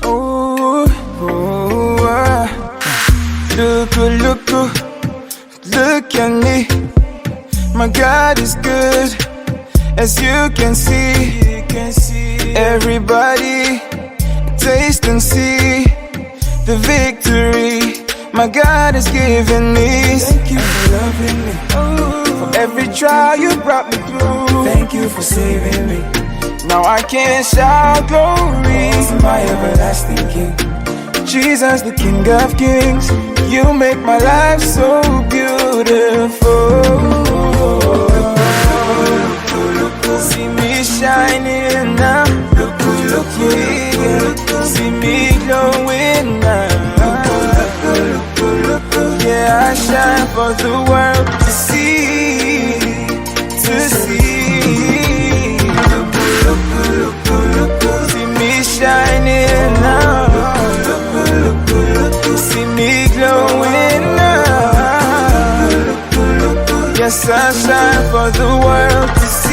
Ooh, ooh, look at me. My God is good, as you can see. Everybody, taste and see the victory my God has given me. Thank you for loving me. For every trial you brought me through. Thank you for saving me. Now I can shout glory To my everlasting King. Jesus, the King of Kings. You make my life so beautiful. See me shining now. Yeah. See me glowing now. Yeah, I shine for the world to see, See me shining now. See me glowing now. Yes, I shine for the world to see.